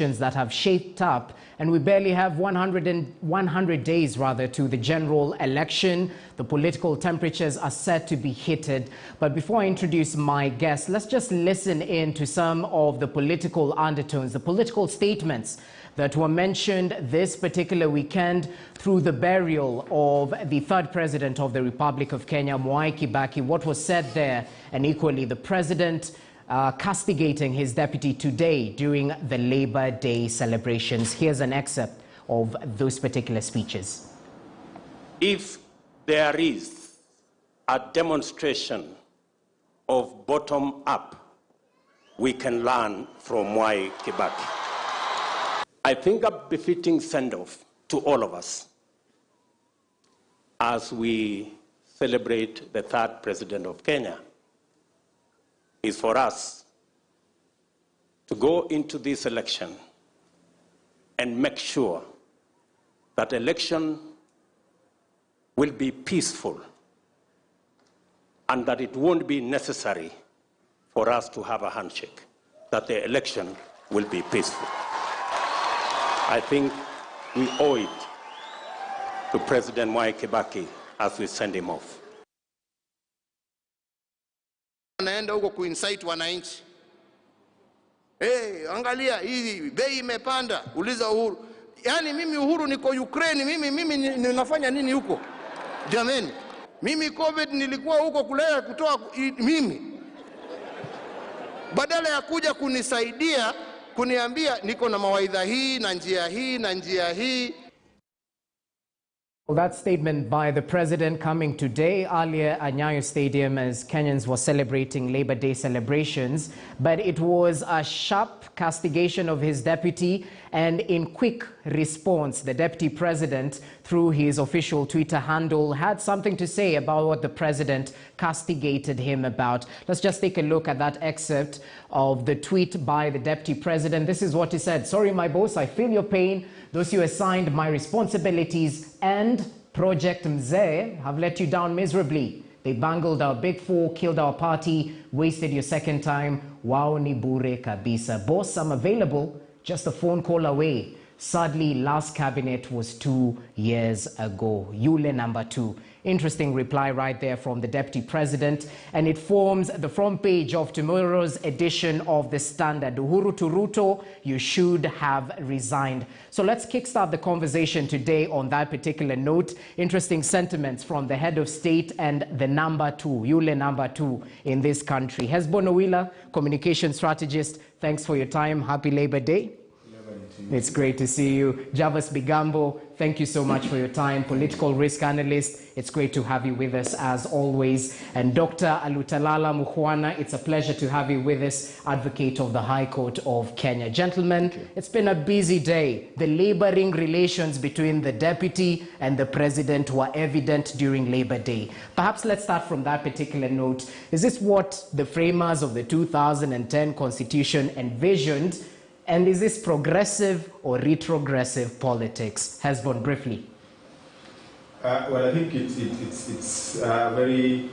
that have shaped up, and we barely have 100 days rather to the general election. The political temperatures are set to be heated. But before I introduce my guest, let's just listen in to some of the political undertones, the political statements that were mentioned this particular weekend through the burial of the third president of the Republic of Kenya, Mwai Kibaki. What was said there, and equally the president castigating his deputy today during the Labor Day celebrations. Here's an excerpt of those particular speeches. If there is a demonstration of bottom-up, we can learn from Mwai Kibaki. I think a befitting send-off to all of us as we celebrate the third president of Kenya is for us to go into this election and make sure that election will be peaceful and that it won't be necessary for us to have a handshake, that the election will be peaceful. I think we owe it to President Mwai Kibaki as we send him off. Anaenda huko kuinsight wananchi. Angalia hii bei imepanda, uliza Uhuru. Yaani mimi Uhuru niko Ukraine, mimi ninafanya nini huko? Jameni, mimi COVID nilikuwa huko kulea kutoa mimi. Badala ya kuja kunisaidia, kuniambia niko na mawaidha hii na njia hii na njia hii. Well, that statement by the president coming today, earlier at Nyayo Stadium as Kenyans were celebrating Labor Day celebrations, but it was a sharp castigation of his deputy, and in quick response, the deputy president, through his official Twitter handle, had something to say about what the president castigated him about. Let's just take a look at that excerpt of the tweet by the deputy president. This is what he said. "Sorry, my boss, I feel your pain. Those you assigned my responsibilities and Project Mzee have let you down miserably. They bungled our big four, killed our party, wasted your second time. Wao ni bure kabisa. Boss, I'm available, just a phone call away. Sadly, last cabinet was 2 years ago. Yule number 2. Interesting reply right there from the deputy president, and it forms the front page of tomorrow's edition of the Standard. Uhuru to Ruto, you should have resigned. So let's kickstart the conversation today on that particular note. Interesting sentiments from the head of state and the number 2, Yule number 2 in this country. Hesbon Owila, communication strategist, thanks for your time. Happy Labor Day. It's great to see you. Javas Bigambo, thank you so much for your time. Political risk analyst, it's great to have you with us as always. And Dr. Alutalala Mukhwana, it's a pleasure to have you with us, advocate of the High Court of Kenya. Gentlemen, it's been a busy day. The laboring relations between the deputy and the president were evident during Labor Day. Perhaps let's start from that particular note. Is this what the framers of the 2010 Constitution envisioned? And is this progressive or retrogressive politics? Hesbon, briefly. Well, I think it's a very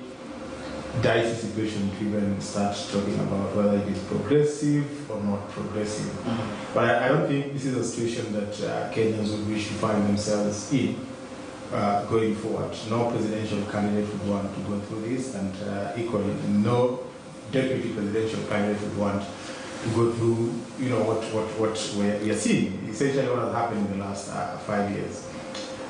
dicey situation to even start talking about whether it is progressive or not progressive. But I don't think this is a situation that Kenyans would wish to find themselves in going forward. No presidential candidate would want to go through this, and equally, no deputy presidential candidate would want to go through, you know, what we are seeing, essentially what has happened in the last 5 years.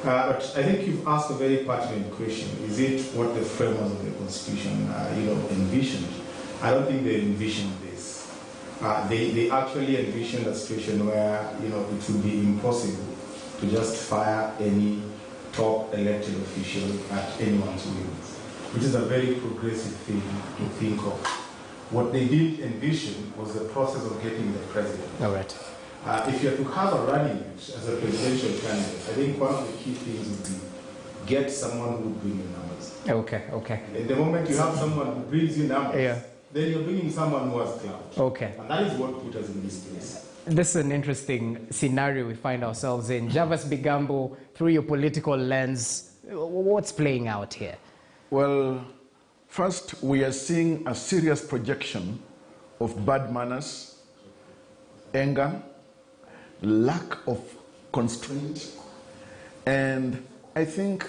But I think you've asked a very pertinent question. Is it what the framers of the Constitution, envisioned? I don't think they envisioned this. They actually envisioned a situation where, it would be impossible to just fire any top elected official at anyone's will, which is a very progressive thing to think of. What they did envision was the process of getting the president. All right. If you are to have a running mate as a presidential candidate, I think one of the key things would be get someone who would bring you numbers. Okay. And the moment you have someone who brings you numbers, then you're bringing someone who has clout. Okay. And that is what put us in this place. This is an interesting scenario we find ourselves in. Javas Bigambo, through your political lens, what's playing out here? Well, first, we are seeing a serious projection of bad manners, anger, lack of constraint, and I think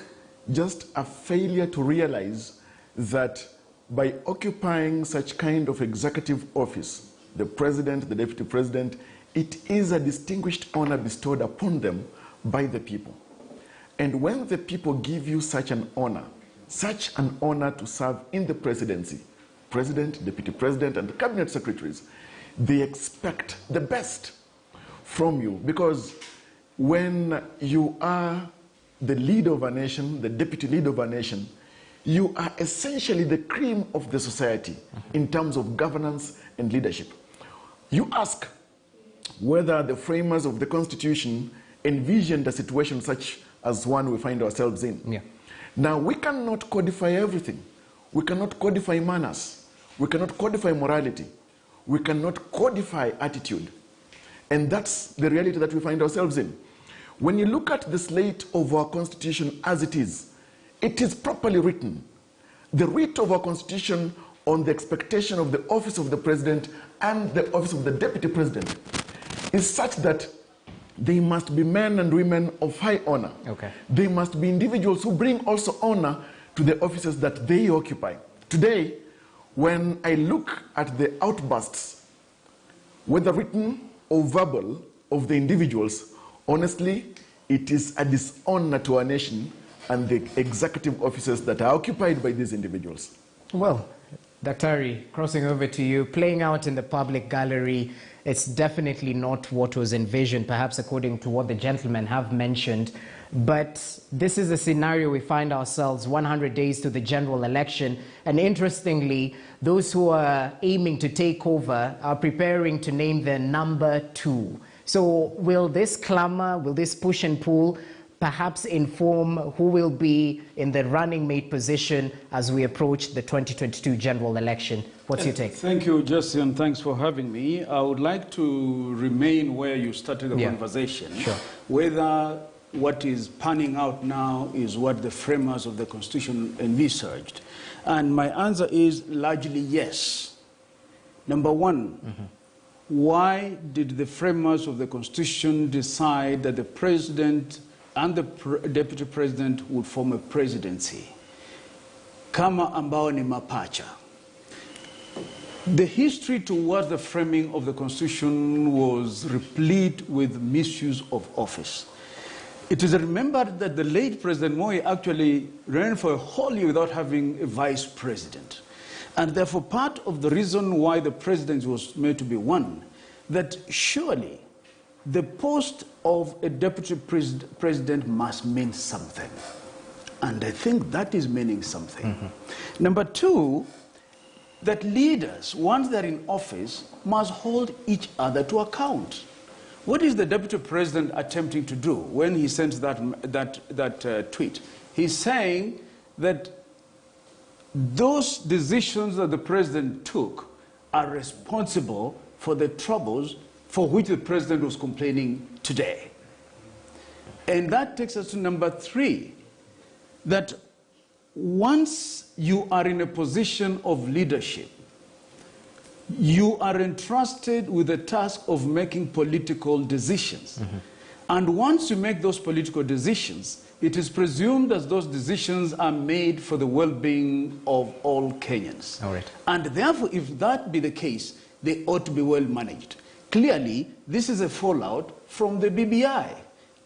just a failure to realize that by occupying such kind of executive office, the president, the deputy president, it is a distinguished honor bestowed upon them by the people. And when the people give you such an honor to serve in the presidency, president, deputy president, and the cabinet secretaries, they expect the best from you. Because when you are the leader of a nation, the deputy leader of a nation, you are essentially the cream of the society in terms of governance and leadership. You ask whether the framers of the Constitution envisioned a situation such as one we find ourselves in. Yeah. Now, we cannot codify everything. We cannot codify manners. We cannot codify morality. We cannot codify attitude. And that's the reality that we find ourselves in. When you look at the slate of our Constitution as it is properly written. The writ of our Constitution on the expectation of the office of the president and the office of the deputy president is such that they must be men and women of high honor. Okay. They must be individuals who bring also honor to the offices that they occupy. Today, when I look at the outbursts, whether written or verbal, of the individuals, honestly, it is a dishonor to our nation and the executive offices that are occupied by these individuals. Well, Daktari, crossing over to you, playing out in the public gallery, it's definitely not what was envisioned, perhaps according to what the gentlemen have mentioned. But this is a scenario we find ourselves 100 days to the general election. And interestingly, those who are aiming to take over are preparing to name their number 2. So will this clamor, will this push and pull perhaps inform who will be in the running mate position as we approach the 2022 general election? What's your take? Thank you, Jesse, and thanks for having me. I would like to remain where you started the conversation. Sure. Whether what is panning out now is what the framers of the Constitution envisaged. And my answer is largely yes. Number one, why did the framers of the Constitution decide that the president and the deputy president would form a presidency? Kama ambao ni mapacha. The history towards the framing of the Constitution was replete with misuse of office. It is remembered that the late President Moi actually ran for a whole year without having a vice president. And therefore, part of the reason why the presidency was made to be one, that surely the post of a deputy president must mean something. And I think that is meaning something. Number two, that leaders, once they're in office, must hold each other to account. What is the deputy president attempting to do when he sends that tweet? He's saying that those decisions that the president took are responsible for the troubles for which the president was complaining today. And that takes us to number three, that once you are in a position of leadership, you are entrusted with the task of making political decisions. And once you make those political decisions, it is presumed that those decisions are made for the well-being of all Kenyans. All right. And therefore, if that be the case, they ought to be well managed. Clearly, this is a fallout from the BBI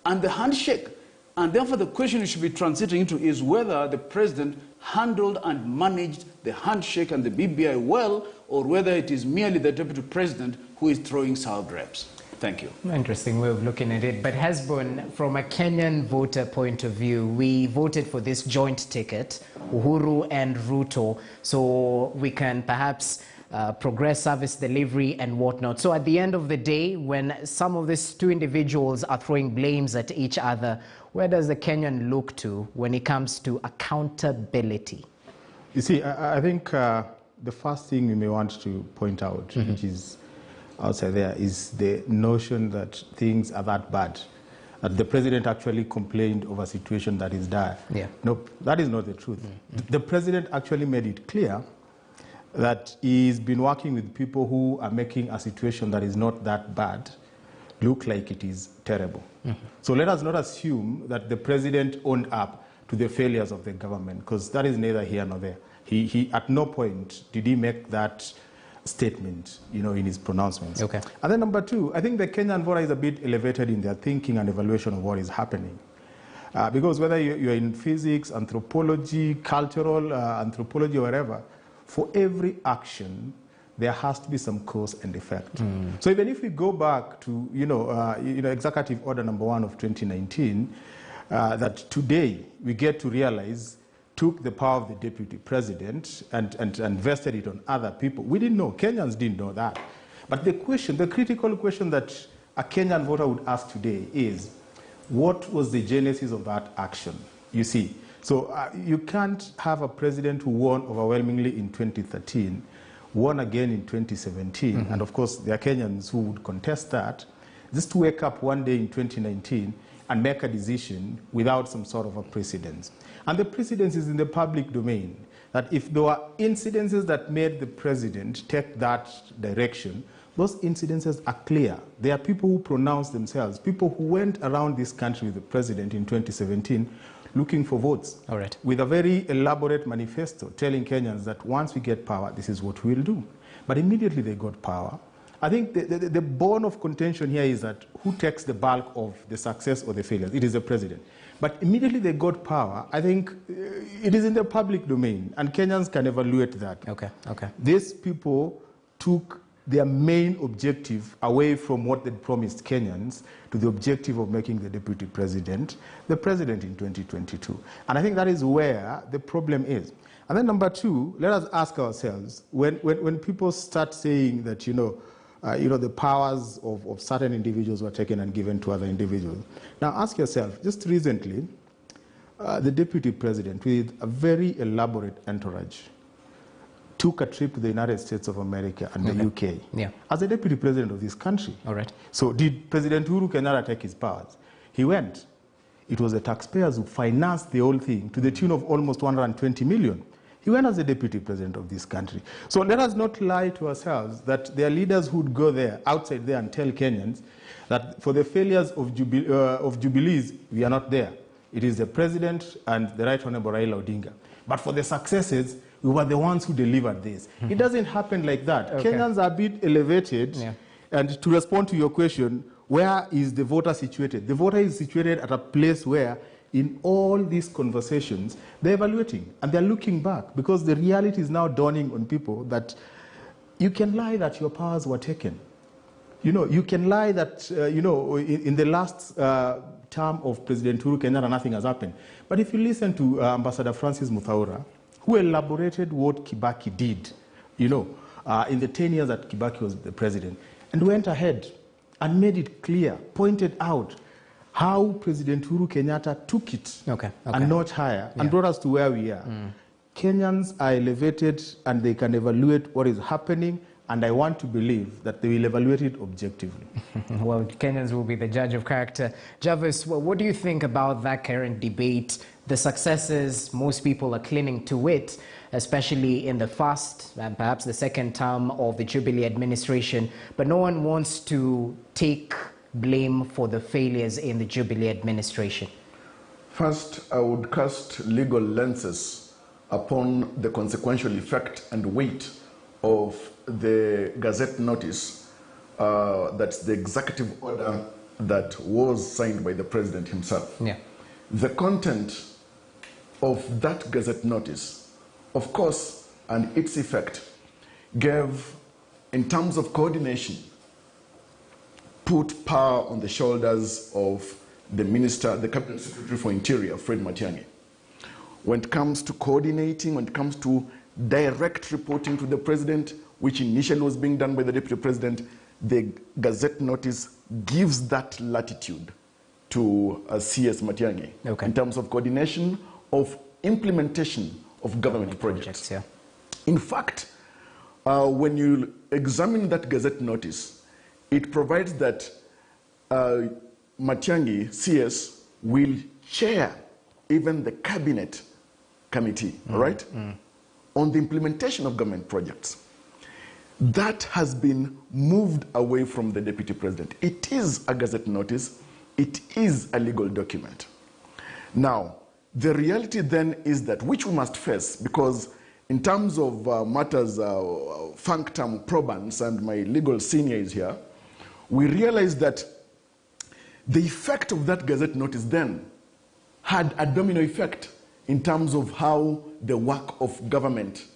and the handshake. And therefore, the question you should be transiting into is whether the president handled and managed the handshake and the BBI well, or whether it is merely the deputy president who is throwing sour grapes. Thank you. Interesting way of looking at it. But Hesbon, from a Kenyan voter point of view, we voted for this joint ticket, Uhuru and Ruto, so we can perhaps progress service delivery and whatnot. So at the end of the day, when some of these two individuals are throwing blames at each other, where does the Kenyan look to when it comes to accountability? You see, I think the first thing we may want to point out, which is outside there, is the notion that things are that bad. That the president actually complained of a situation that is dire. Yeah. Nope, that is not the truth. The president actually made it clear that he's been working with people who are making a situation that is not that bad look like it is terrible. So let us not assume that the president owned up to the failures of the government, because that is neither here nor there. He at no point did he make that statement, in his pronouncements. Okay. And then number two, I think the Kenyan voter is a bit elevated in their thinking and evaluation of what is happening. Because whether you're in physics, anthropology, cultural anthropology, or whatever, for every action, there has to be some cause and effect. So even if we go back to, Executive Order number 1 of 2019, that today we get to realize took the power of the deputy president and vested it on other people. We didn't know. Kenyans didn't know that. But the critical question that a Kenyan voter would ask today is, what was the genesis of that action? You see, so you can't have a president who won overwhelmingly in 2013, won again in 2017, and of course there are Kenyans who would contest that, just to wake up one day in 2019 and make a decision without some sort of a precedence. And the precedence is in the public domain, that if there were incidences that made the president take that direction, those incidences are clear. There are people who pronounced themselves, people who went around this country with the president in 2017 looking for votes. All right. With a very elaborate manifesto telling Kenyans that once we get power, this is what we'll do. But immediately they got power. I think the bone of contention here is that who takes the bulk of the success or the failures? It is the president. But immediately they got power, I think it is in the public domain, and Kenyans can evaluate that. Okay. These people took their main objective away from what they promised Kenyans to the objective of making the deputy president the president in 2022. And I think that is where the problem is. And then number two, let us ask ourselves, when people start saying that, the powers of certain individuals were taken and given to other individuals. Now ask yourself, just recently, the deputy president with a very elaborate entourage took a trip to the United States of America and the UK as the deputy president of this country. All right. So did President Uhuru Kenyatta take his powers? He went. It was the taxpayers who financed the whole thing to the tune of almost 120 million. He went as the deputy president of this country. So let us not lie to ourselves that there are leaders who would go there, outside there, and tell Kenyans that for the failures of Jubilees, we are not there. It is the president and the Right Honorable Raila Odinga. But for the successes, we were the ones who delivered this. It doesn't happen like that. Okay. Kenyans are a bit elevated. Yeah. And to respond to your question, where is the voter situated? The voter is situated at a place where in all these conversations, they're evaluating and they're looking back, because the reality is now dawning on people that you can lie that your powers were taken. You can lie that, in the last term of President Uhuru Kenyatta, nothing has happened. But if you listen to Ambassador Francis Muthaura, who elaborated what Kibaki did, in the 10 years that Kibaki was the president, and went ahead and made it clear, pointed out how President Uhuru Kenyatta took it a notch higher and brought us to where we are. Kenyans are elevated and they can evaluate what is happening, and I want to believe that they will evaluate it objectively. Well, Kenyans will be the judge of character. Jarvis, what do you think about that current debate? The successes, most people are clinging to it, especially in the first and perhaps the second term of the Jubilee administration, but no one wants to take blame for the failures in the Jubilee administration. First, I would cast legal lenses upon the consequential effect and weight of the Gazette notice, that's the executive order that was signed by the president himself. Yeah. The content of that Gazette notice, of course, and its effect gave, in terms of coordination, put power on the shoulders of the minister, the cabinet secretary for interior, Fred Matiang'i. When it comes to coordinating, when it comes to direct reporting to the president, which initially was being done by the deputy president, the Gazette notice gives that latitude to CS Matiang'i in terms of coordination of implementation of government projects. Yeah. In fact, when you examine that Gazette notice, it provides that Matiang'i, CS, will chair even the cabinet committee, all right, on the implementation of government projects. that has been moved away from the deputy president. It is a gazette notice. It is a legal document. Now, the reality then is that, which we must face, because in terms of matters, functum probans, and my legal senior is here, we realize that the effect of that gazette notice then had a domino effect in terms of how the work of government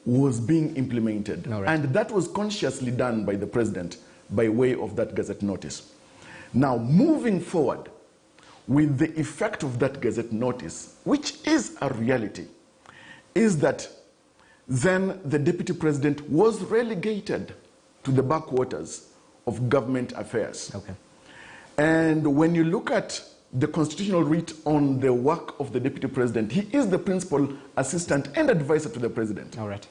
was being implemented. Right. And that was consciously done by the president by way of that gazette notice. Now, moving forward with the effect of that gazette notice, which is a reality, is that then the deputy president was relegated to the backwaters of government affairs. Okay. And when you look at the constitutional writ on the work of the deputy president, he is the principal assistant and advisor to the president. All right.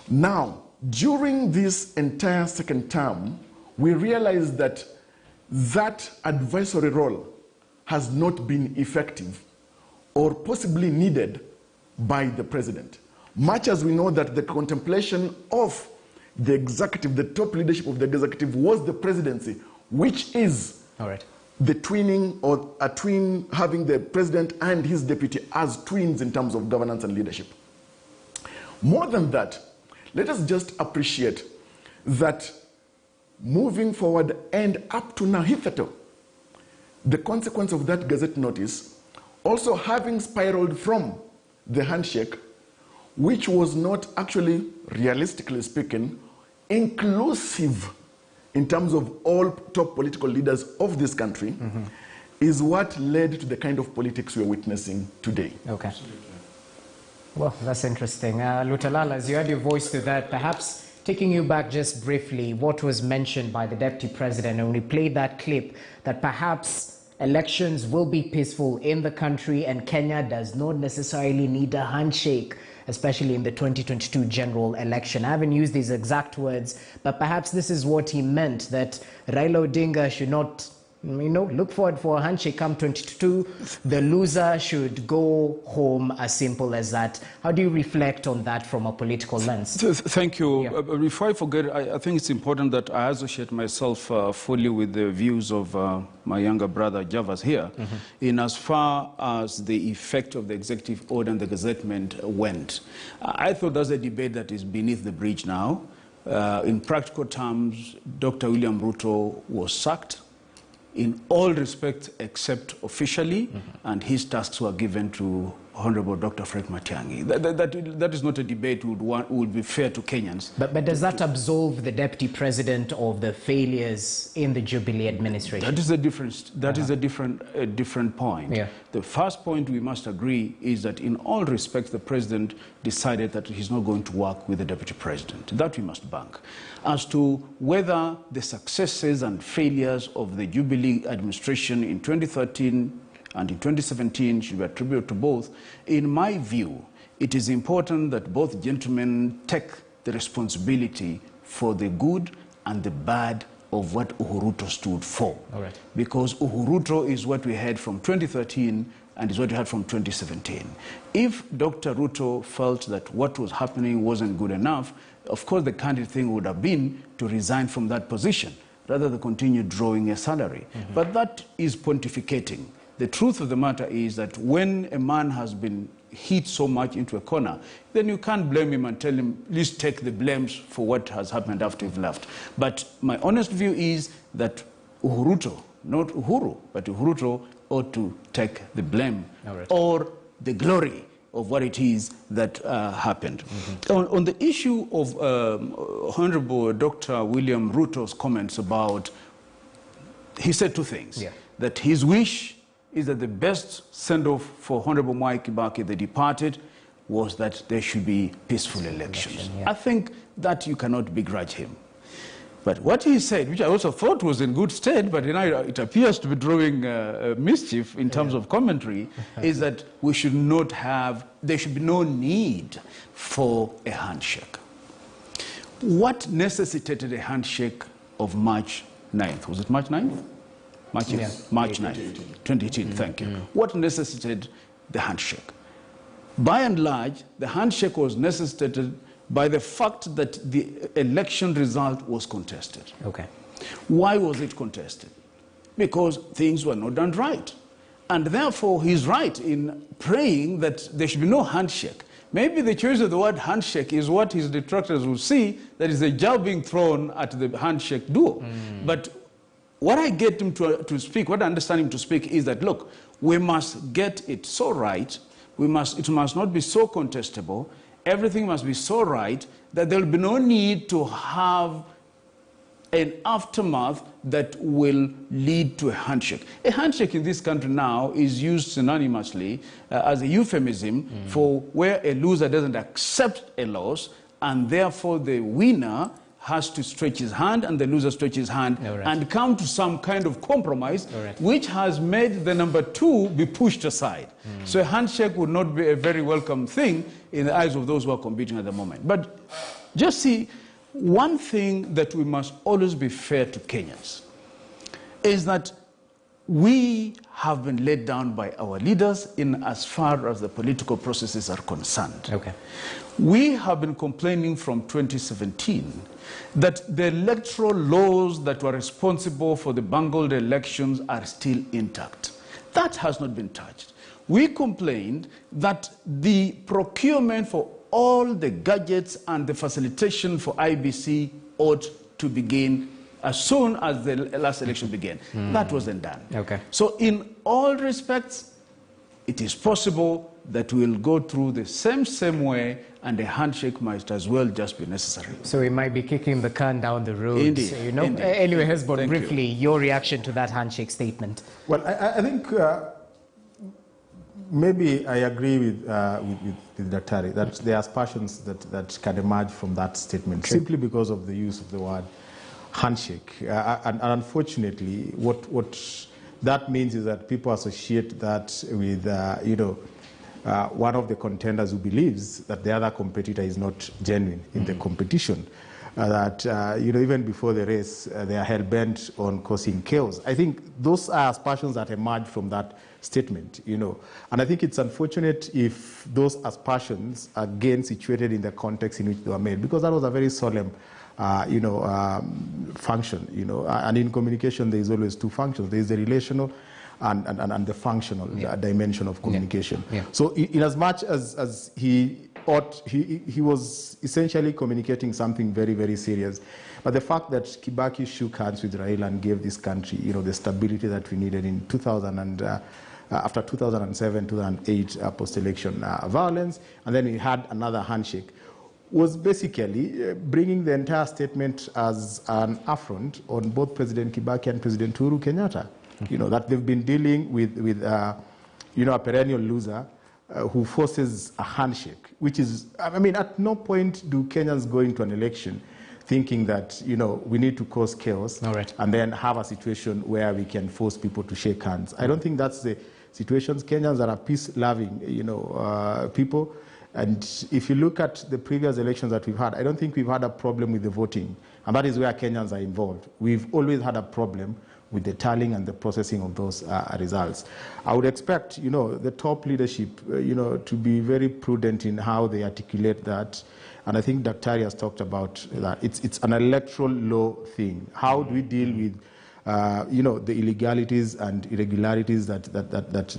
Now, during this entire second term, we realize that that advisory role has not been effective or possibly needed by the president. Much as we know that the contemplation of the executive, the top leadership of the executive, was the presidency, which is All right. the twinning, or a twin, having the president and his deputy as twins in terms of governance and leadership. More than that, let us just appreciate that moving forward and up to now, hitherto, the consequence of that gazette notice also having spiraled from the handshake, which was not actually, realistically speaking, inclusive in terms of all top political leaders of this country, is what led to the kind of politics we are witnessing today. Okay. Well, that's interesting. Lutalala, as you add your voice to that, perhaps taking you back just briefly, what was mentioned by the deputy president, and we played that clip, that perhaps elections will be peaceful in the country and Kenya does not necessarily need a handshake, especially in the 2022 general election. I haven't used these exact words, but perhaps this is what he meant, that Raila Odinga should not, look forward for a handshake come 2022. The loser should go home, as simple as that. How do you reflect on that from a political lens? Thank you. Yeah. Before I forget, I think it's important that I associate myself fully with the views of my younger brother Javas here, in as far as the effect of the executive order and the gazettement went. I thought that's a debate that is beneath the bridge now. In practical terms, Dr. William Ruto was sacked in all respects except officially, and his tasks were given to Honorable Dr. Fred Matiang'i. That is not a debate would be fair to Kenyans. But does that absolve the deputy president of the failures in the Jubilee administration? That is a different. That is a different point. Yeah. The first point we must agree is that in all respects, the president decided that he's not going to work with the deputy president. That we must bank. As to whether the successes and failures of the Jubilee administration in 2013 and in 2017 should be attributed to both, in my view, it is important that both gentlemen take the responsibility for the good and the bad of what Uhuruto stood for. All right. Because Uhuruto is what we had from 2013 and is what we had from 2017. If Dr. Ruto felt that what was happening wasn't good enough, of course the candid thing would have been to resign from that position rather than continue drawing a salary. But that is pontificating. The truth of the matter is that when a man has been hit so much into a corner, then you can't blame him and tell him, please take the blames for what has happened after you've left. But my honest view is that Uhuruto, not Uhuru, but Uhuruto ought to take the blame or the glory of what it is that happened. On the issue of Honorable Dr. William Ruto's comments about, he said two things. Yeah. That his wish is that the best send-off for Honorable Mwai Kibaki, the departed, was that there should be peaceful elections. Yeah. I think that you cannot begrudge him. But what he said, which I also thought was in good state, but it appears to be drawing mischief in terms of commentary, is that we should not have, there should be no need for a handshake. What necessitated a handshake of March 9th? Was it March 9th? March 9th, 2018, thank you. What necessitated the handshake? By and large, the handshake was necessitated by the fact that the election result was contested. Okay. Why was it contested? Because things were not done right. And therefore, he's right in praying that there should be no handshake. Maybe the choice of the word handshake is what his detractors will see, that is a jab being thrown at the handshake duo. But what I get him to speak, what I understand him to speak is that, look, we must get it so right, it must not be so contestable, everything must be so right that there will be no need to have an aftermath that will lead to a handshake. A handshake in this country now is used synonymously as a euphemism for where a loser doesn't accept a loss, and therefore the winner has to stretch his hand and the loser stretch his hand and come to some kind of compromise, which has made the number two be pushed aside. So a handshake would not be a very welcome thing in the eyes of those who are competing at the moment. But just see, one thing that we must always be fair to Kenyans is that we have been let down by our leaders in as far as the political processes are concerned. Okay. We have been complaining from 2017 that the electoral laws that were responsible for the bungled elections are still intact. That has not been touched. We complained that the procurement for all the gadgets and the facilitation for IBC ought to begin as soon as the last election began. That wasn't done. Okay. So in all respects, it is possible that we'll go through the same way, and a handshake might as well just be necessary. So we might be kicking the can down the road. Indeed. You know? Indeed. Anyway, Hezbollah, briefly, you. your reaction to that handshake statement. Well, I think maybe I agree with Daktari that there are passions that can emerge from that statement simply because of the use of the word handshake. And unfortunately, what that means is that people associate that with, one of the contenders who believes that the other competitor is not genuine in the competition. That, even before the race, they are hell-bent on causing chaos. I think those are aspersions that emerge from that statement, And I think it's unfortunate if those aspersions are again situated in the context in which they were made, because that was a very solemn function, and in communication there is always two functions. There is the relational and the functional dimension of communication. Yeah. So in as much as he was essentially communicating something very, very serious, but the fact that Kibaki shook hands with Raila and gave this country, the stability that we needed in 2000 and after 2007, 2008 post-election violence, and then we had another handshake, was basically bringing the entire statement as an affront on both President Kibaki and President Uhuru Kenyatta. That they've been dealing with a perennial loser who forces a handshake, which is, at no point do Kenyans go into an election thinking that, we need to cause chaos and then have a situation where we can force people to shake hands. I don't think that's the situations. Kenyans are a peace-loving, people. And if you look at the previous elections that we've had, I don't think we've had a problem with the voting. And that is where Kenyans are involved. We've always had a problem with the tallying and the processing of those results. I would expect, the top leadership, to be very prudent in how they articulate that. And I think Daktari has talked about that. It's an electoral law thing. How do we deal with, the illegalities and irregularities that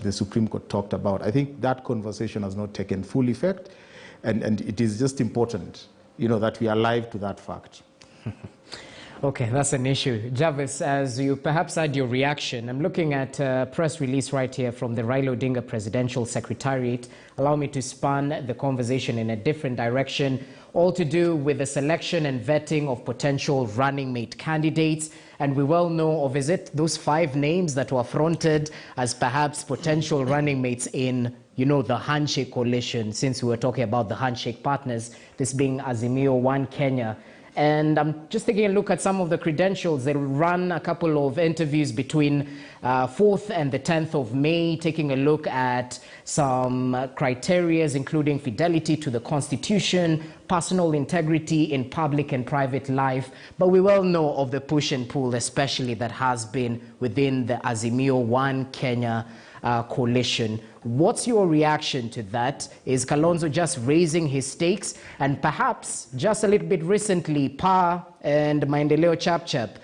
the Supreme Court talked about? I think that conversation has not taken full effect, and it is just important, that we are alive to that fact. Okay, that's an issue. Jarvis, as you perhaps had your reaction, I'm looking at a press release right here from the Raila Odinga Presidential Secretariat. Allow me to span the conversation in a different direction, all to do with the selection and vetting of potential running mate candidates. And we well know of, is it those 5 names that were fronted as perhaps potential running mates in, the handshake coalition, since we were talking about the handshake partners, this being Azimio, One Kenya. And I'm just taking a look at some of the credentials. They'll run a couple of interviews between 4th and the 10th of May, taking a look at some criteria, including fidelity to the Constitution, personal integrity in public and private life, but we well know of the push and pull, especially that has been within the Azimio One Kenya coalition. What's your reaction to that? Is Kalonzo just raising his stakes? And perhaps just a little bit recently, Pa and Maendeleo Chap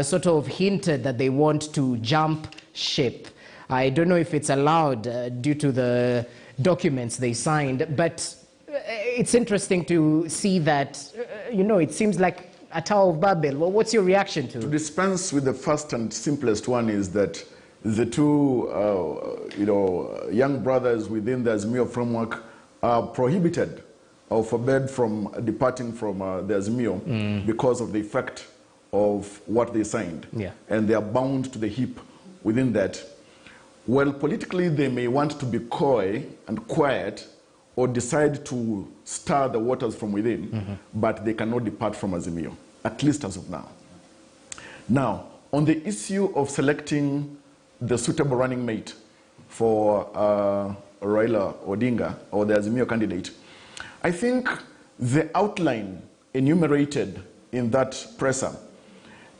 sort of hinted that they want to jump ship. I don't know if it's allowed due to the documents they signed, but it's interesting to see that, it seems like a Tower of Babel. Well, what's your reaction to? To dispense with the first and simplest one is that the two, young brothers within the Azimio framework are prohibited or forbade from departing from the Azimio because of the effect of what they signed. Yeah. And they are bound to the hip within that. Well, politically, they may want to be coy and quiet or decide to stir the waters from within, but they cannot depart from Azimio, at least as of now. Now, on the issue of selecting the suitable running mate for Raila Odinga, or the Azimio candidate, I think the outline enumerated in that presser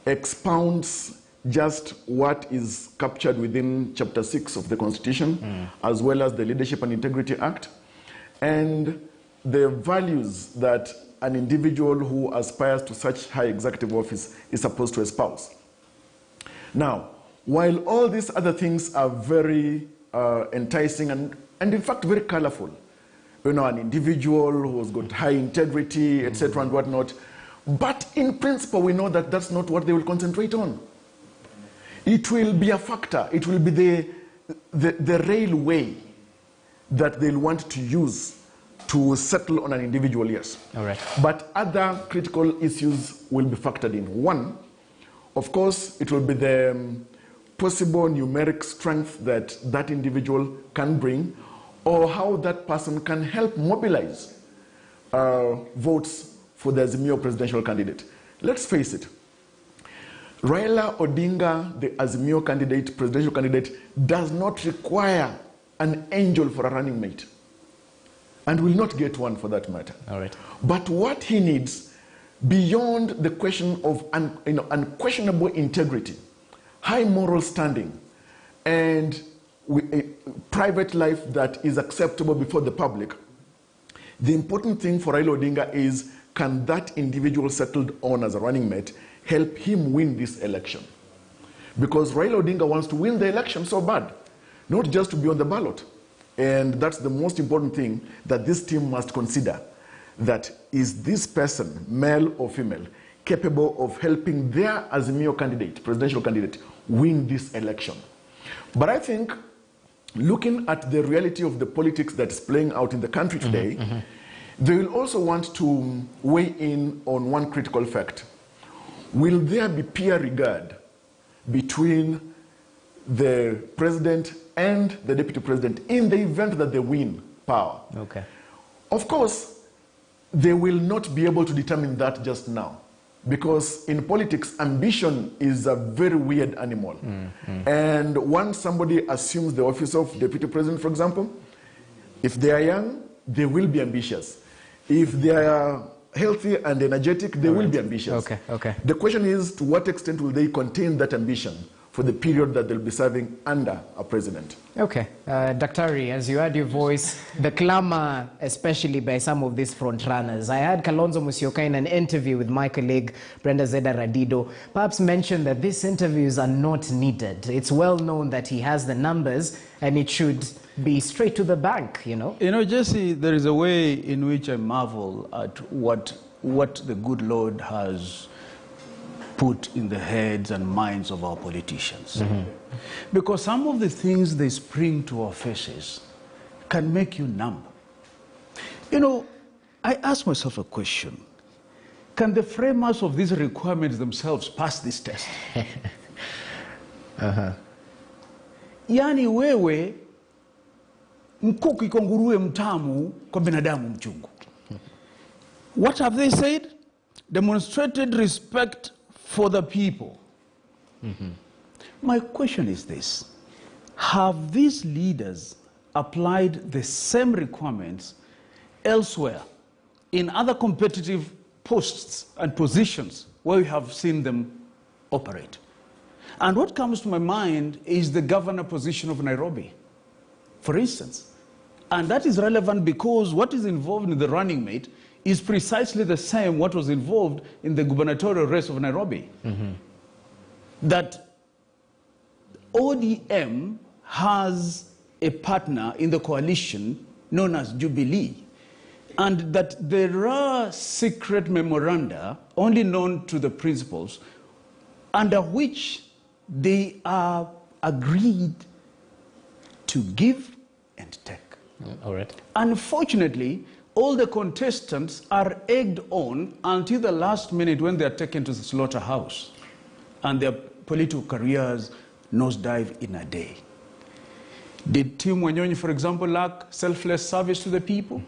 expounds just what is captured within Chapter 6 of the Constitution, as well as the Leadership and Integrity Act, and the values that an individual who aspires to such high executive office is supposed to espouse. Now, while all these other things are very enticing and in fact very colorful, an individual who's got high integrity, etc. and whatnot, but in principle we know that that's not what they will concentrate on. It will be a factor, it will be the railway that they'll want to use to settle on an individual, yes. All right. But other critical issues will be factored in. One, of course, it will be the possible numeric strength that that individual can bring, or how that person can help mobilize votes for the Azimio presidential candidate. Let's face it, Raila Odinga, the Azimio candidate, presidential candidate, does not require an angel for a running mate, and will not get one for that matter. All right. But what he needs, beyond the question of unquestionable integrity, high moral standing, and a private life that is acceptable before the public, the important thing for Raila Odinga is, can that individual settled on as a running mate help him win this election? Because Raila Odinga wants to win the election so bad, not just to be on the ballot. And that's the most important thing that this team must consider. That is this person, male or female, capable of helping their Azimio candidate, presidential candidate, win this election? But I think, looking at the reality of the politics that's playing out in the country today, they will also want to weigh in on one critical fact. Will there be peer regard between the president and the deputy president in the event that they win power? Okay. Of course, they will not be able to determine that just now, because in politics, ambition is a very weird animal. And once somebody assumes the office of deputy president, for example, if they are young, they will be ambitious. If they are healthy and energetic, they will be ambitious. Okay, okay. The question is, to what extent will they contain that ambition for the period that they'll be serving under a president? Okay. Daktari, as you heard your voice, the clamor, especially by some of these front runners. I heard Kalonzo Musyoka in an interview with my colleague Brenda Zeda Radido perhaps mention that these interviews are not needed. It's well known that he has the numbers and it should be straight to the bank, Jesse, there is a way in which I marvel at what the good Lord has put in the heads and minds of our politicians. Because some of the things they spring to our faces can make you numb. I ask myself a question. Can the framers of these requirements themselves pass this test? Yani wewe mkuki iko nguruwe mtamu kwa binadamu mchungu. What have they said? Demonstrated respect for the people. My question is this: have these leaders applied the same requirements elsewhere in other competitive posts and positions where we have seen them operate. And what comes to my mind is the governor position of Nairobi, for instance. And that is relevant because what is involved in the running mate is precisely the same what was involved in the gubernatorial race of Nairobi. That ODM has a partner in the coalition known as Jubilee, and that there are secret memoranda only known to the principals under which they are agreed to give and take. All right. Unfortunately, all the contestants are egged on until the last minute when they are taken to the slaughterhouse and their political careers nosedive in a day. Did Tim Wanyonyi, for example, lack selfless service to the people?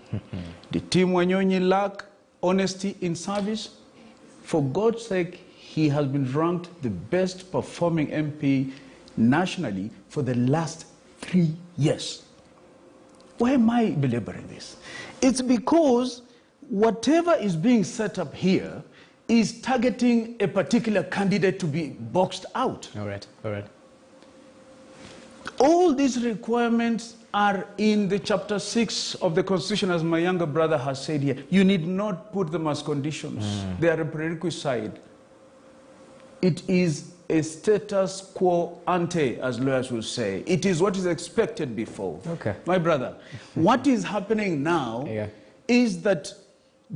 Did Tim Wanyonyi lack honesty in service? For God's sake, he has been ranked the best performing MP nationally for the last 3 years. Why am I belaboring this? It's because whatever is being set up here is targeting a particular candidate to be boxed out. All right, all right. All these requirements are in the chapter 6 of the Constitution, as my younger brother has said here. You need not put them as conditions. They are a prerequisite. It is a status quo ante, as lawyers will say. It is what is expected before. Okay. My brother, what is happening now is that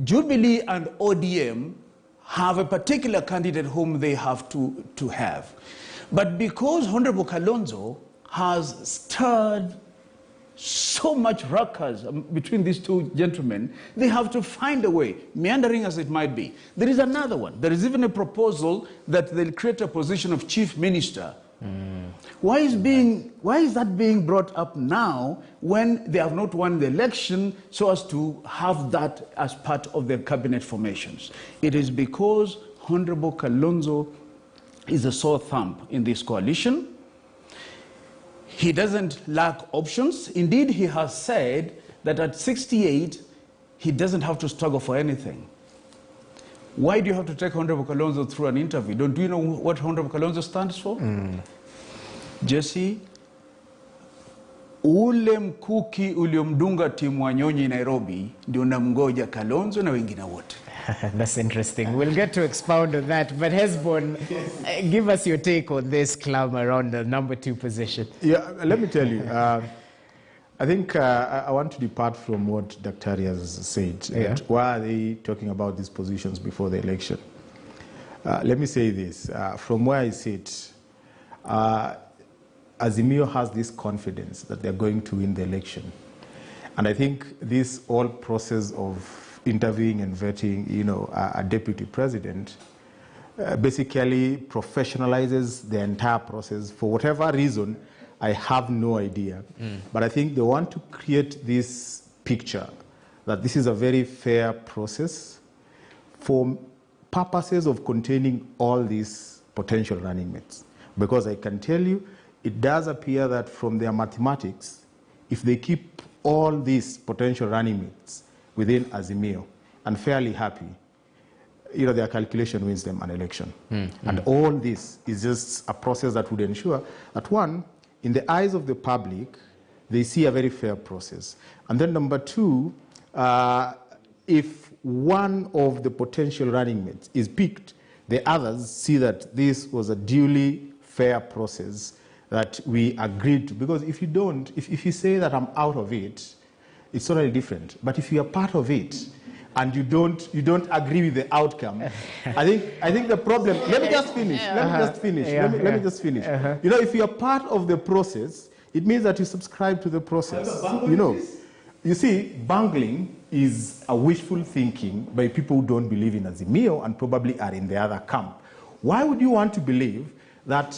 Jubilee and ODM have a particular candidate whom they have to have. But because Honorable Kalonzo has stirred so much ruckus between these two gentlemen, they have to find a way, meandering as it might be. There is another one. There is even a proposal that they'll create a position of chief minister. Why is that being brought up now when they have not won the election so as to have that as part of their cabinet formations? It is because Honorable Kalonzo is a sore thumb in this coalition. He doesn't lack options. Indeed, he has said that at 68, he doesn't have to struggle for anything. Why do you have to take Honorable Kalonzo through an interview? Do you know what Honorable Kalonzo stands for? Jesse, ule mkuki uliomdunga Tim Wanyonyi Nairobi ndio unamgoja Kalonzo na wengine wote. That's interesting. We'll get to expound on that. But Hesbon, give us your take on this clam around the number 2 position. Yeah, let me tell you. I think I want to depart from what Dr. has said. Why are they talking about these positions before the election? Let me say this. From where I sit, Azimio has this confidence that they're going to win the election. And I think this whole process of interviewing and vetting, a deputy president, basically professionalizes the entire process. For whatever reason, I have no idea. But I think they want to create this picture that this is a very fair process for purposes of containing all these potential running mates. Because I can tell you, it does appear that from their mathematics, if they keep all these potential running mates within Azimio and fairly happy, their calculation wins them an election. And all this is just a process that would ensure that, one, in the eyes of the public, they see a very fair process. And then number 2, if one of the potential running mates is picked, the others see that this was a duly fair process that we agreed to. Because if you don't, if you say that I'm out of it, it's totally different. But if you are part of it and you don't agree with the outcome, I think the problem. Let me just finish. Let me just finish. If you are part of the process, it means that you subscribe to the process. You see, bungling is a wishful thinking by people who don't believe in Azimio and probably are in the other camp. Why would you want to believe that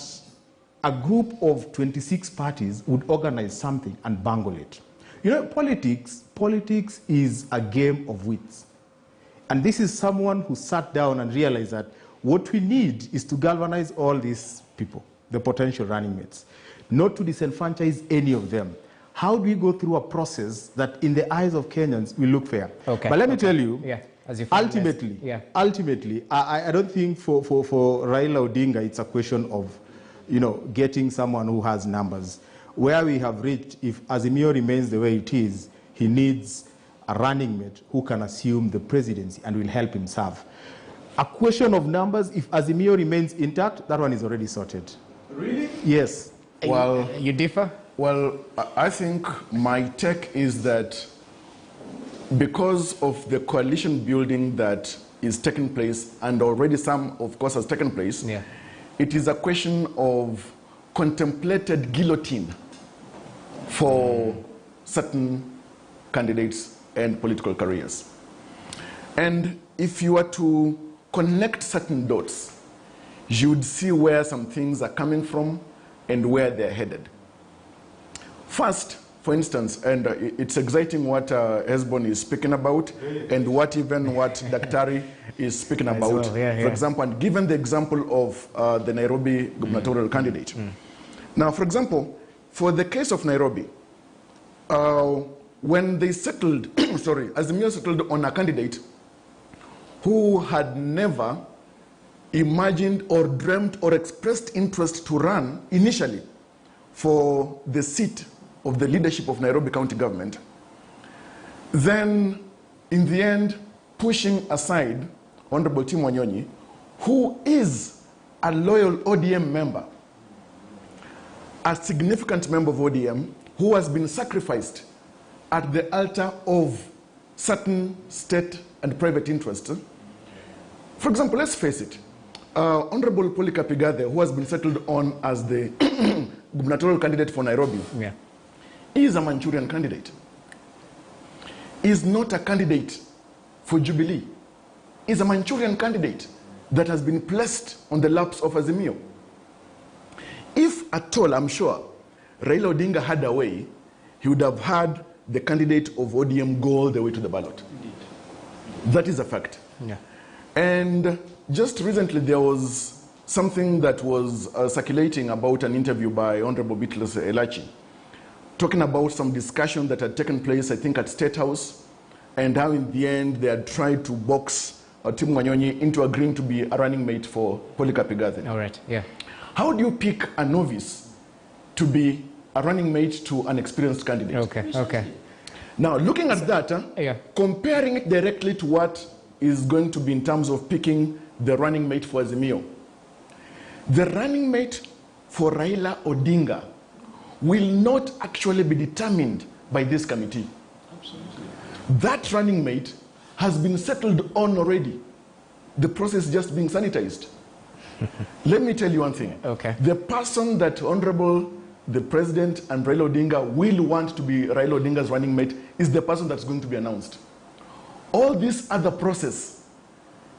a group of 26 parties would organize something and bungle it? Politics is a game of wits. And this is someone who sat down and realized that what we need is to galvanize all these people, the potential running mates, not to disenfranchise any of them. how do we go through a process that in the eyes of Kenyans will look fair? Okay. But let me tell you, as you ultimately, I don't think for Raila Odinga it's a question of, getting someone who has numbers. Where we have reached, if Azimio remains the way it is, he needs a running mate who can assume the presidency and will help him serve. A question of numbers, if Azimio remains intact, that one is already sorted. Really? Yes. Well, you differ? Well, I think my take is that because of the coalition building that is taking place, and already some, of course, has taken place, it is a question of contemplated guillotine for certain candidates and political careers. And if you were to connect certain dots, you would see where some things are coming from and where they're headed. First, for instance, and it's exciting what Hezbon is speaking about, and what Daktari is speaking about. For example, and given the example of the Nairobi gubernatorial candidate. Now, for example, for the case of Nairobi, when they settled, Azimio settled on a candidate who had never imagined or dreamt or expressed interest to run initially for the seat of the leadership of Nairobi County government, then in the end, pushing aside Honorable Tim Wanyonyi, who is a loyal ODM member, a significant member of ODM, who has been sacrificed at the altar of certain state and private interests. For example, let's face it, Honorable Polycarp Igathe, who has been settled on as the gubernatorial candidate for Nairobi, is a Manchurian candidate. Is not a candidate for Jubilee. Is a Manchurian candidate that has been placed on the laps of Azimio. If at all, I'm sure, Raila Odinga had a way, he would have had the candidate of ODM go all the way to the ballot. That is a fact. And just recently, there was something that was circulating about an interview by Honorable Beatrice Elachi, talking about some discussion that had taken place, I think, at State House, and how in the end they had tried to box Tim Wanyonyi into agreeing to be a running mate for Polycarp Igathe. All right, How do you pick a novice to be a running mate to an experienced candidate? Okay. Now, looking at that, comparing it directly to what is going to be in terms of picking the running mate for Azimio, the running mate for Raila Odinga will not actually be determined by this committee. Absolutely. That running mate has been settled on already. The process is just being sanitized. Let me tell you one thing. The person that Honorable the President and Raila Odinga will want to be Raila Odinga's running mate is the person that's going to be announced. All this other process,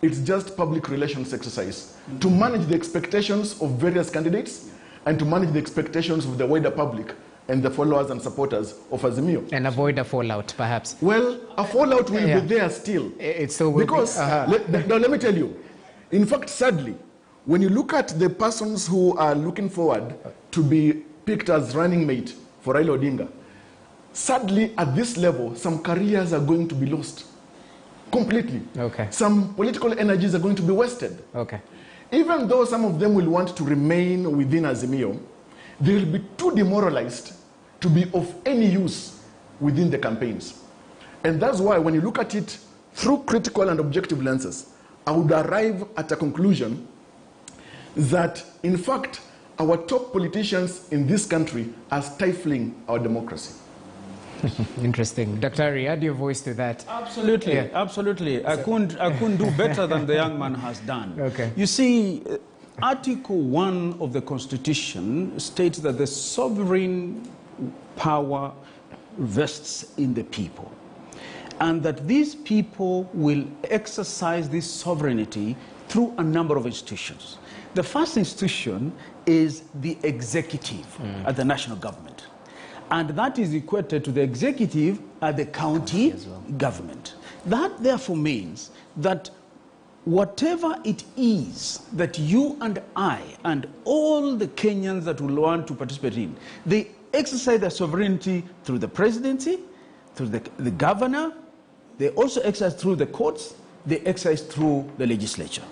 it's just public relations exercise to manage the expectations of various candidates and to manage the expectations of the wider public and the followers and supporters of Azimio. And avoid a fallout, perhaps. Well, a fallout will be there still. It still will because, be. Now let me tell you, in fact, sadly, when you look at the persons who are looking forward to be picked as running mate for Raila Odinga, sadly, at this level, some careers are going to be lost completely. Some political energies are going to be wasted. Even though some of them will want to remain within Azimio, they will be too demoralized to be of any use within the campaigns. And that's why when you look at it through critical and objective lenses, I would arrive at a conclusion that, in fact, our top politicians in this country are stifling our democracy. Interesting. Dr. Ari, add your voice to that. Absolutely, absolutely. I couldn't do better than the young man has done. You see, Article 1 of the Constitution states that the sovereign power rests in the people, and that these people will exercise this sovereignty through a number of institutions. The first institution is the executive at the national government. And that is equated to the executive at the county government. That therefore means that whatever it is that you and I and all the Kenyans that will want to participate in, they exercise their sovereignty through the presidency, through the governor. They also exercise through the courts. They exercise through the legislature.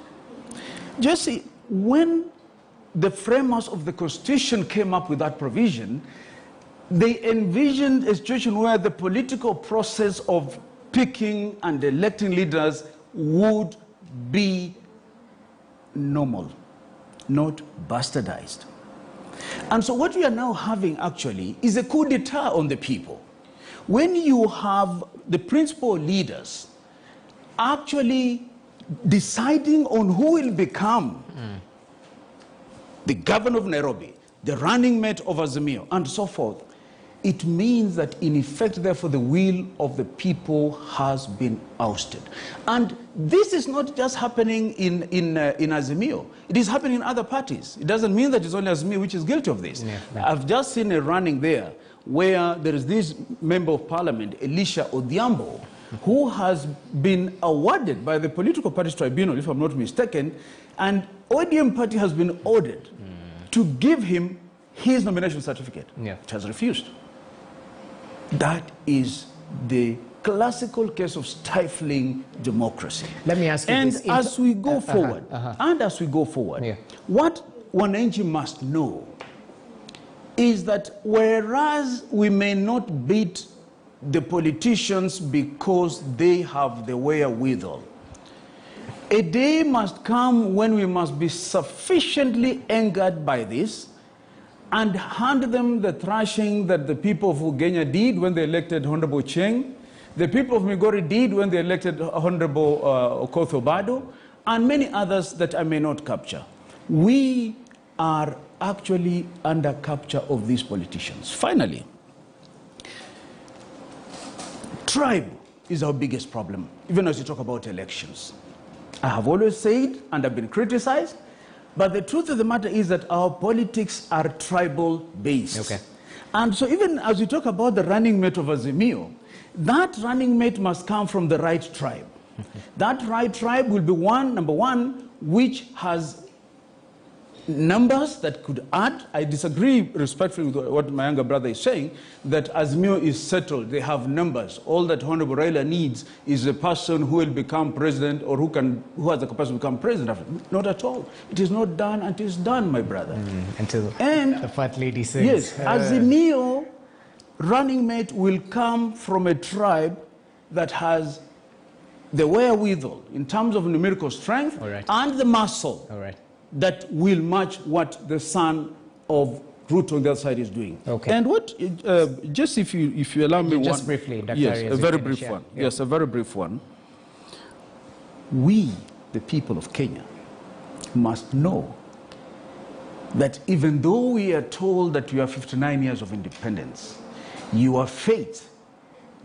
Just see, when the framers of the Constitution came up with that provision, they envisioned a situation where the political process of picking and electing leaders would be normal, not bastardized. And so what we are now having actually is a coup d'etat on the people. When you have the principal leaders actually deciding on who will become the governor of Nairobi, the running mate of Azimio, and so forth, it means that in effect, therefore, the will of the people has been ousted. And this is not just happening in Azimio. It is happening in other parties. It doesn't mean that it's only Azimio which is guilty of this. Yeah, no. I've just seen a running there where there is this member of parliament, Elisha Odhiambo, who has been awarded by the Political Parties Tribunal, if I'm not mistaken, and ODM party has been ordered to give him his nomination certificate. Yeah. It has refused. That is the classical case of stifling democracy. Let me ask you and this. As we go forward, Yeah. what Wananchi must know is that whereas we may not beat the politicians because they have the wherewithal, a day must come when we must be sufficiently angered by this and hand them the thrashing that the people of Ugenya did when they elected Honorable Cheng, the people of Migori did when they elected Honorable Okoth Obado, and many others that I may not capture. We are actually under capture of these politicians. Finally, tribe is our biggest problem, even as you talk about elections. I have always said, and I've been criticized, but the truth of the matter is that our politics are tribal-based. Okay. And so even as we talk about the running mate of Azimio, that running mate must come from the right tribe. That right tribe will be number one, which has numbers that could add. I disagree respectfully with what my younger brother is saying, that Azimio is settled. They have numbers. All that Honorable Raila needs is a person who will become president or who has the capacity to become president. Not at all. It is not done until it's done, my brother. Until and the fat lady sings. Yes, Azimio running mate will come from a tribe that has the wherewithal in terms of numerical strength and the muscle. All right. That will match what the son of Ruto on the other side is doing. Okay. And what, just if you allow me just briefly, Dr. Yes, Arias, a very brief one. Yeah. Yes, a very brief one. We, the people of Kenya, must know that even though we are told that we have 59 years of independence, your fate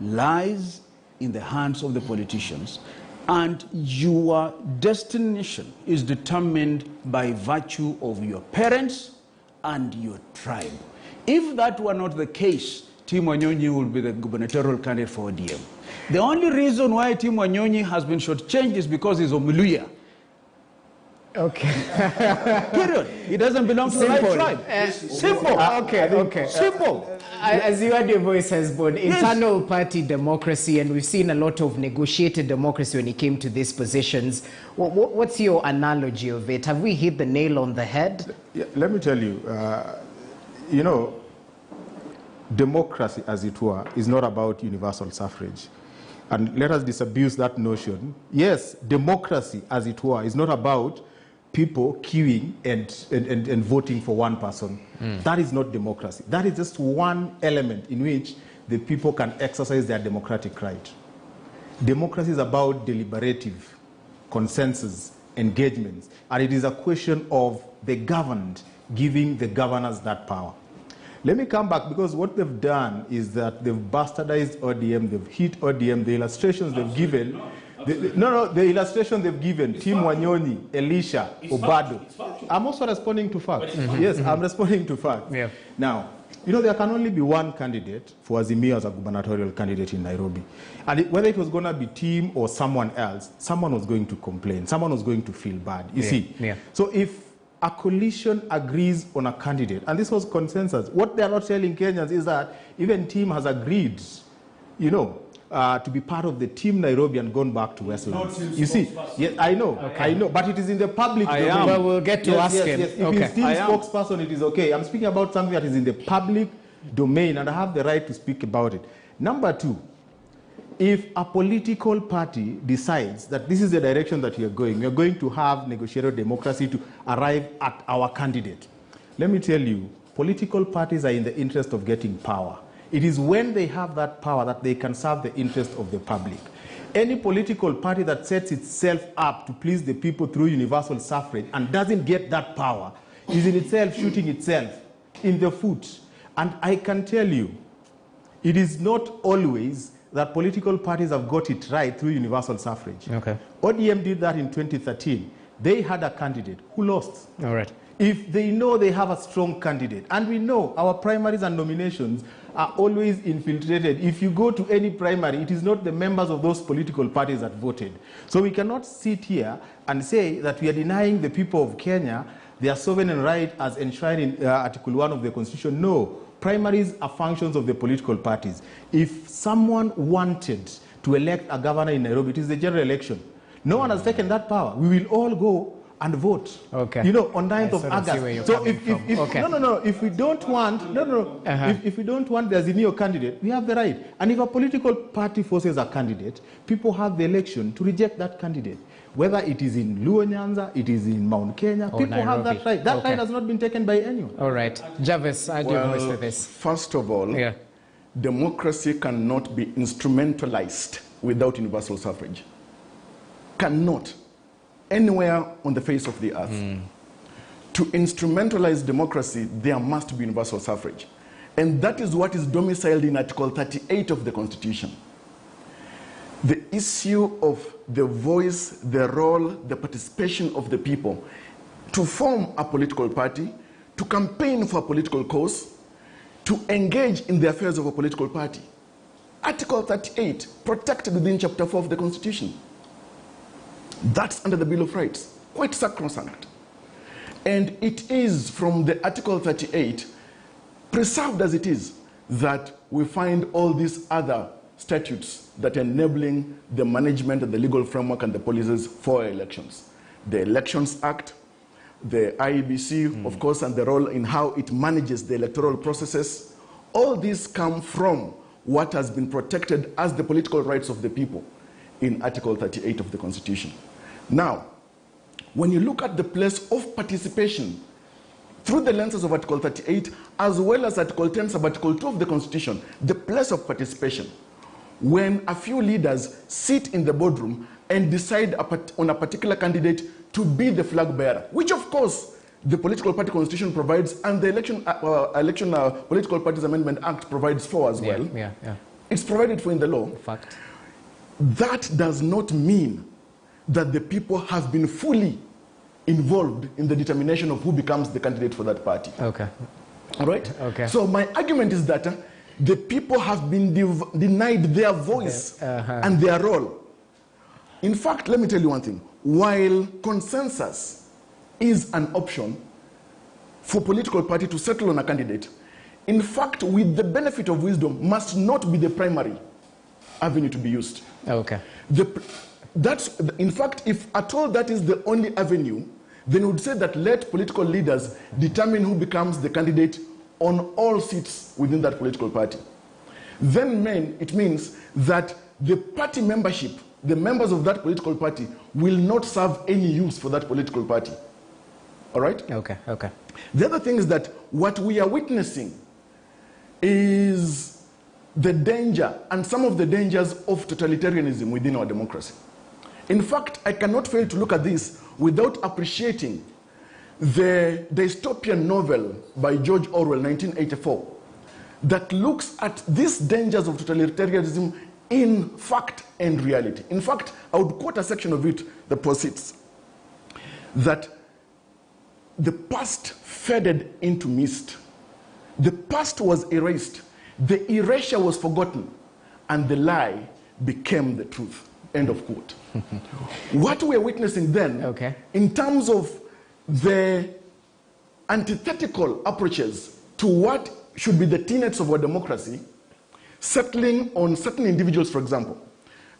lies in the hands of the politicians, and your destination is determined by virtue of your parents and your tribe. If that were not the case, Tim Wanyonyi will be the gubernatorial candidate for ODM. The only reason why Tim Wanyonyi has been shortchanged is because he's Omuluya. Okay. Period. He doesn't belong to the right tribe. Simple. Okay. Simple. As you heard, your voice has borne internal party democracy, and we've seen a lot of negotiated democracy when it came to these positions. What's your analogy of it? Have we hit the nail on the head? Yeah, let me tell you, you know, democracy, as it were, is not about universal suffrage. And let us disabuse that notion. Yes, democracy, as it were, is not about people queuing and voting for one person. That is not democracy. That is just one element in which the people can exercise their democratic right. Democracy is about deliberative consensus, engagements, and it is a question of the governed giving the governors that power. Let me come back, because what they've done is that they've bastardized ODM, they've hit ODM, the illustrations they've given. The illustration they've given, Tim Wanyonyi, Elisha, Obado. I'm also responding to facts. Yes, I'm responding to facts. Yeah. Now, you know, there can only be one candidate for Azimio as a gubernatorial candidate in Nairobi. And whether it was going to be Tim or someone else, someone was going to complain. Someone was going to feel bad. You see? Yeah. So if a coalition agrees on a candidate, and this was consensus. What they are not telling Kenyans is that even team has agreed, you know, to be part of the team Nairobi and gone back to Westlands. You see, yes, I know, I know, but it is in the public domain. Well, we'll get to ask him. Yes. If he's team spokesperson, it is okay. I'm speaking about something that is in the public domain, and I have the right to speak about it. Number two, if a political party decides that this is the direction that you're going to have negotiated democracy to arrive at our candidate. Let me tell you, political parties are in the interest of getting power. It is when they have that power that they can serve the interest of the public. Any political party that sets itself up to please the people through universal suffrage and doesn't get that power is in itself shooting itself in the foot. And I can tell you, it is not always that political parties have got it right through universal suffrage. Okay. ODM did that in 2013. They had a candidate who lost. All right. If they know they have a strong candidate, and we know our primaries and nominations are always infiltrated. If you go to any primary, it is not the members of those political parties that voted. So we cannot sit here and say that we are denying the people of Kenya their sovereign right as enshrined in Article 1 of the Constitution. No. Primaries are functions of the political parties. If someone wanted to elect a governor in Nairobi, it is the general election. No one has taken that power. We will all go and vote. Okay. You know, on 9th of August. So if we don't want, if we don't want the Azimio candidate, we have the right. And if a political party forces a candidate, people have the election to reject that candidate. Whether it is in Luo Nyanza, it is in Mount Kenya, people Nairobi. have that right. That right has not been taken by anyone. All right. Jarvis, I'll do voice with this. First of all, democracy cannot be instrumentalized without universal suffrage. Cannot. Anywhere on the face of the earth. To instrumentalize democracy, there must be universal suffrage. And that is what is domiciled in Article 38 of the Constitution. The issue of the voice, the role, the participation of the people to form a political party, to campaign for a political cause, to engage in the affairs of a political party. Article 38, protected within Chapter 4 of the Constitution. That's under the Bill of Rights, quite sacrosanct. And it is from the Article 38, preserved as it is, that we find all these other statutes that are enabling the management and the legal framework and the policies for elections. The Elections Act, the IEBC, of course, and the role in how it manages the electoral processes. All these come from what has been protected as the political rights of the people in Article 38 of the Constitution. Now, when you look at the place of participation through the lenses of Article 38, as well as Article 10 sub Article 2 of the Constitution, the place of participation, when a few leaders sit in the boardroom and decide on a particular candidate to be the flag bearer, which of course the Political Party Constitution provides and the Political Parties Amendment Act provides for as well. It's provided for in the law. Fact. That does not mean that the people have been fully involved in the determination of who becomes the candidate for that party. Okay. All right? Okay. So my argument is that the people have been denied their voice and their role. In fact, let me tell you one thing. While consensus is an option for political party to settle on a candidate, in fact, with the benefit of wisdom, must not be the primary avenue to be used. Okay. In fact, if at all that is the only avenue, then we would say that let political leaders determine who becomes the candidate on all seats within that political party. Then it means that the party membership, the members of that political party, will not serve any use for that political party. All right? Okay, okay. The other thing is that what we are witnessing is the danger and some of the dangers of totalitarianism within our democracy. In fact, I cannot fail to look at this without appreciating the dystopian novel by George Orwell, 1984, that looks at these dangers of totalitarianism in fact and reality. In fact, I would quote a section of it that proceeds that the past faded into mist. The past was erased. The erasure was forgotten, and the lie became the truth. End of quote. What we're witnessing then, in terms of the antithetical approaches to what should be the tenets of our democracy, settling on certain individuals, for example,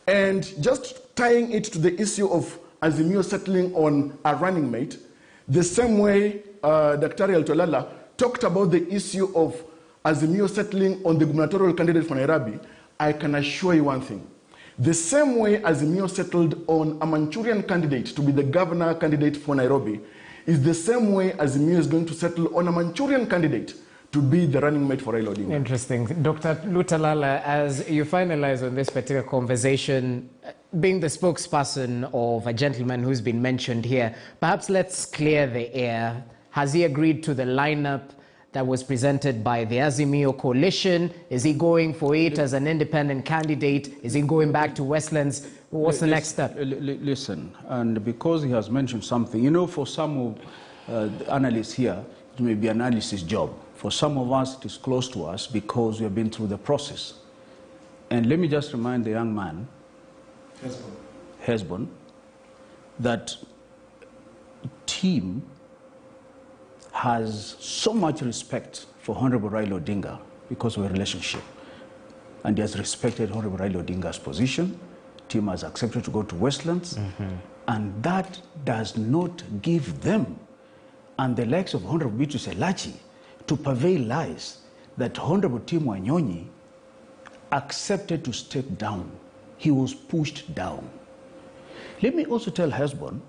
and just tying it to the issue of Azimio settling on a running mate, the same way Dr. Altolala talked about the issue of Azimio settling on the gubernatorial candidate for Nairobi. I can assure you one thing. The same way Azimio settled on a Manchurian candidate to be the governor candidate for Nairobi is the same way Azimio is going to settle on a Manchurian candidate to be the running mate for Raila Odinga. Interesting. Dr. Lutalala, as you finalize on this particular conversation, being the spokesperson of a gentleman who's been mentioned here, perhaps let's clear the air. Has he agreed to the lineup that was presented by the Azimio coalition? Is he going for it as an independent candidate? Is he going back to Westlands? What's the next step? Listen, and because he has mentioned something, you know, for some of the analysts here, it may be an analysis job. For some of us, it is close to us because we have been through the process. And let me just remind the young man, Hezbon, that team has so much respect for Honorable Raila Odinga because of a relationship. And he has respected Honorable Raila Odinga's position. Team has accepted to go to Westlands. And that does not give them and the likes of Honorable Beatrice Elachi to purvey lies that Honorable Tim Wanyonyi accepted to step down. He was pushed down. Let me also tell Hezbon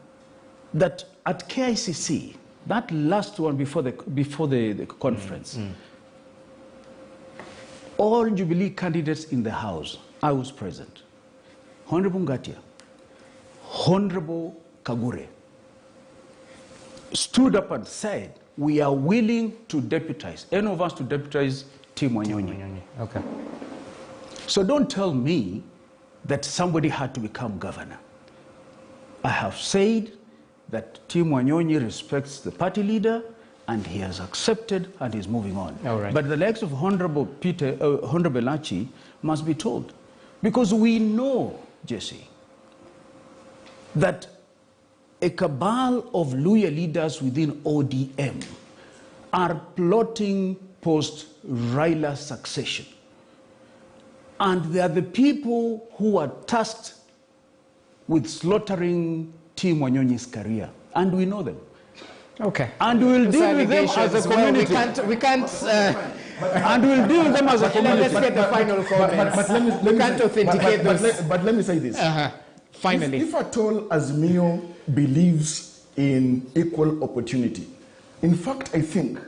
that at KICC, that last one before the conference, all Jubilee candidates in the House, I was present. Honorable Ngatia, Honorable Kagure, stood up and said, we are willing to deputize, any of us to deputize Tim Wanyonyi. Okay. So don't tell me that somebody had to become governor. I have said that Tim Wanyonyi respects the party leader and he has accepted and is moving on. All right. But the likes of Honorable Honorable Elachi must be told. Because we know, Jesse, that a cabal of loyal leaders within ODM are plotting post-Raila succession. And they are the people who are tasked with slaughtering Tim Wanyonyi's career. And we know them. Okay. And we will deal with them as a community. Well, we can't and we'll deal with them as a community. Let's get the final comments. We can't authenticate those. But let me say this. Finally. If at all Azimio believes in equal opportunity, in fact, I think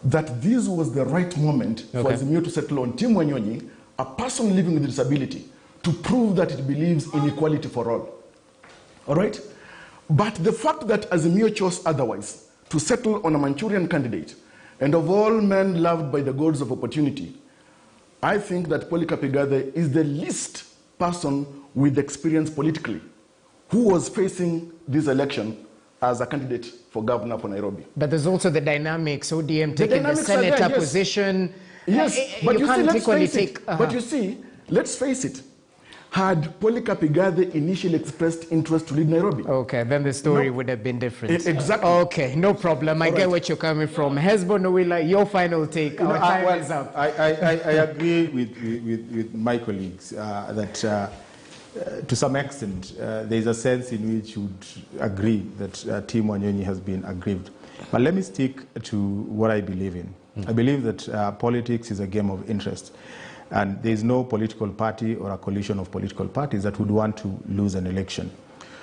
that this was the right moment for Azimio to settle on Tim Wanyonyi, a person living with a disability, to prove that it believes in equality for all. All right? But the fact that Azimio chose otherwise, to settle on a Manchurian candidate, and of all men loved by the gods of opportunity, I think that Polycarp Igathe is the least person with experience politically who was facing this election as a candidate for governor for Nairobi. But there's also the dynamics, ODM taking the senator there, yes. position. Yes, but you see, let's face it. But you see, let's face it. Had Polycarp Igathe initially expressed interest to lead Nairobi? Okay, then the story would have been different. Exactly. Okay, no problem. I get what you're coming from. Hezbon Owila, your final take. Our time is up. I agree with my colleagues that to some extent there is a sense in which you would agree that Tim Wanyonyi has been aggrieved. But let me stick to what I believe in. I believe that politics is a game of interest. And there is no political party or a coalition of political parties that would want to lose an election.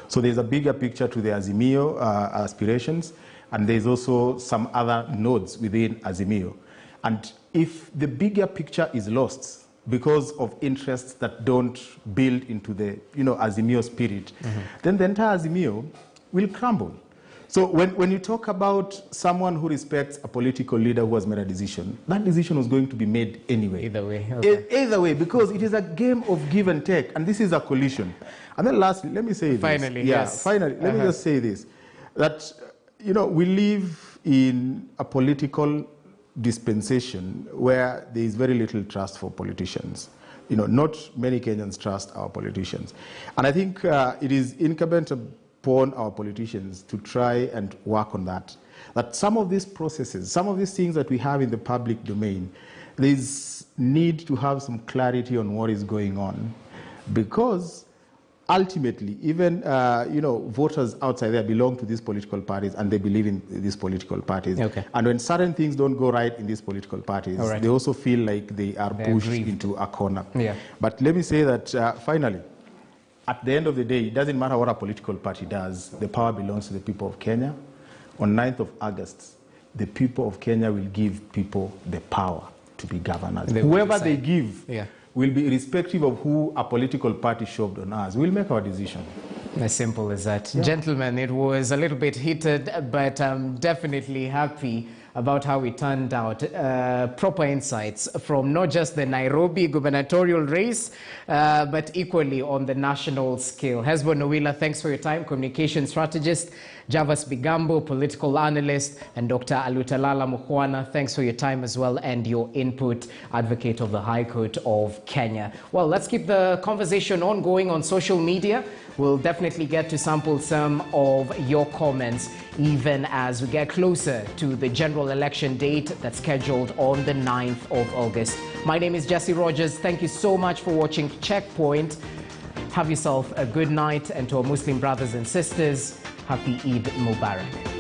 So there's a bigger picture to the Azimio aspirations, and there's also some other nodes within Azimio. And if the bigger picture is lost because of interests that don't build into the Azimio spirit, then the entire Azimio will crumble. So when you talk about someone who respects a political leader who has made a decision, that decision was going to be made anyway. Either way. Okay. Either way, because it is a game of give and take, and this is a coalition. And then lastly, let me say this. Finally, yes. Finally, let me just say this, that, we live in a political dispensation where there is very little trust for politicians. Not many Kenyans trust our politicians. And I think it is incumbent upon our politicians to try and work on that. that some of these processes, some of these things that we have in the public domain, there's need to have some clarity on what is going on, because ultimately, even voters outside there belong to these political parties and they believe in these political parties. Okay. And when certain things don't go right in these political parties, they also feel like they are pushed into a corner. Yeah. But let me say that finally, at the end of the day, it doesn't matter what a political party does. The power belongs to the people of Kenya. On 9th of August, the people of Kenya will give people the power to be governors. Whoever they give will be irrespective of who a political party shoved on us. We'll make our decision. As simple as that. Yeah. Gentlemen, it was a little bit heated, but I'm definitely happy about how it turned out. Proper insights from not just the Nairobi gubernatorial race, but equally on the national scale. Hesbon Owila, thanks for your time. Communication strategist. Javas Bigambo, political analyst. And Dr. Alutalala Mukhwana, thanks for your time as well and your input, advocate of the High Court of Kenya. Well, let's keep the conversation ongoing on social media. We'll definitely get to sample some of your comments even as we get closer to the general election date that's scheduled on the 9th of August. My name is Jesse Rogers. Thank you so much for watching Checkpoint. Have yourself a good night, and to our Muslim brothers and sisters, Happy Eid Mubarak.